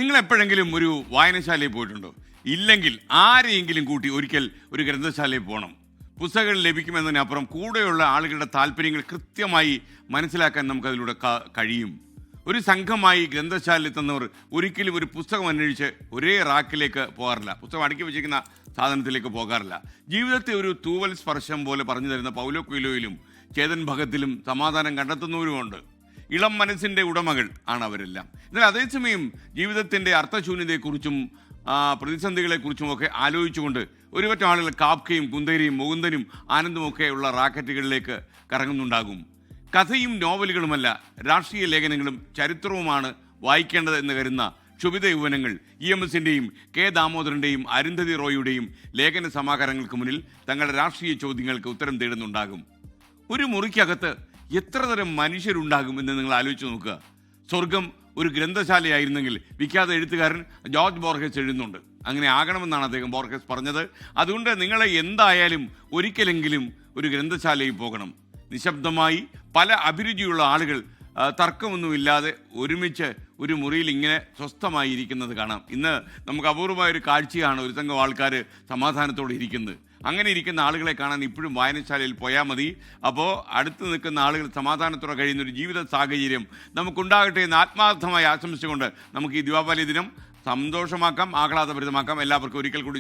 നിങ്ങൾ എപ്പോഴെങ്കിലും ഒരു വായനശാലയിൽ പോയിട്ടുണ്ടോ? ഇല്ലെങ്കിൽ ആരെയെങ്കിലും കൂട്ടി ഒരിക്കൽ ഒരു ഗ്രന്ഥശാലയിൽ പോകണം. പുസ്തകങ്ങൾ ലഭിക്കുമെന്നതിനപ്പുറം കൂടെയുള്ള ആളുകളുടെ താല്പര്യങ്ങൾ കൃത്യമായി മനസ്സിലാക്കാൻ നമുക്കതിലൂടെ കഴിയും. ഒരു സംഘമായി ഗ്രന്ഥശാലയിലെത്തുന്നവർ ഒരിക്കലും ഒരു പുസ്തകം അന്വേഷിച്ച് ഒരേ റാക്കിലേക്ക് പോകാറില്ല, പുസ്തകം അടുക്കി വെച്ചിരിക്കുന്ന സാധനത്തിലേക്ക് പോകാറില്ല. ജീവിതത്തെ ഒരു തൂവൽ സ്പർശം പോലെ പറഞ്ഞു തരുന്ന പൗലോ കൊയ്ലോയിലും ചേതൻ ഭഗത്തിലും സമാധാനം കണ്ടെത്തുന്നവരുമുണ്ട്. ഇളം മനസ്സിൻ്റെ ഉടമകൾ ആണ് അവരെല്ലാം. എന്നാൽ അതേസമയം ജീവിതത്തിൻ്റെ അർത്ഥശൂന്യതയെക്കുറിച്ചും പ്രതിസന്ധികളെക്കുറിച്ചുമൊക്കെ ആലോചിച്ചുകൊണ്ട് ഒരുപറ്റം ആളുകൾ കാപ്കയും കുന്തേരിയും മുകുന്ദനും ആനന്ദുമൊക്കെ ഉള്ള റാക്കറ്റുകളിലേക്ക് കറങ്ങുന്നുണ്ടാകും. കഥയും നോവലുകളുമല്ല, രാഷ്ട്രീയ ലേഖനങ്ങളും ചരിത്രവുമാണ് വായിക്കേണ്ടത് എന്ന് കരുതുന്ന ക്ഷുഭിത യൗവനങ്ങൾ EMSൻ്റെയും കെ ദാമോദരൻ്റെയും അരുന്ധതി റോയിയുടെയും ലേഖന സമാഹാരങ്ങൾക്ക് മുന്നിൽ തങ്ങളുടെ രാഷ്ട്രീയ ചോദ്യങ്ങൾക്ക് ഉത്തരം തേടുന്നുണ്ടാകും. ഒരു മുറിക്കകത്ത് എത്ര തരം മനുഷ്യരുണ്ടാകും എന്ന് നിങ്ങൾ ആലോചിച്ച് നോക്കുക. സ്വർഗം ഒരു ഗ്രന്ഥശാലയായിരുന്നെങ്കിൽ വിഖ്യാത എഴുത്തുകാരൻ ജോർജ് ബോർഹെസ് എഴുതുന്നുണ്ട്. അങ്ങനെ ആകണമെന്നാണ് അദ്ദേഹം ബോർഹെസ് പറഞ്ഞത്. അതുകൊണ്ട് നിങ്ങളെ എന്തായാലും ഒരിക്കലെങ്കിലും ഒരു ഗ്രന്ഥശാലയിൽ പോകണം. നിശബ്ദമായി പല അഭിരുചിയുള്ള ആളുകൾ തർക്കമൊന്നുമില്ലാതെ ഒരുമിച്ച് ഒരു മുറിയിൽ ഇങ്ങനെ സ്വസ്ഥമായി ഇരിക്കുന്നത് കാണാം. ഇന്ന് നമുക്ക് അപൂർവമായൊരു കാഴ്ചയാണ് ഒരു സംഘം ആൾക്കാർ സമാധാനത്തോടെ ഇരിക്കുന്നത്. അങ്ങനെ ഇരിക്കുന്ന ആളുകളെ കാണാൻ ഇപ്പോഴും വായനശാലയിൽ പോയാൽ മതി. അപ്പോൾ അടുത്ത് നിൽക്കുന്ന ആളുകൾ സമാധാനത്തോടെ കഴിയുന്ന ഒരു ജീവിത സാഹചര്യം നമുക്കുണ്ടാകട്ടെ എന്ന് ആത്മാർത്ഥമായി ആശംസിച്ചുകൊണ്ട് നമുക്ക് ഈ ദീപാവലി ദിനം സന്തോഷമാക്കാം, ആഹ്ലാദഭരിതമാക്കാം. എല്ലാവർക്കും ഒരിക്കൽ കൂടി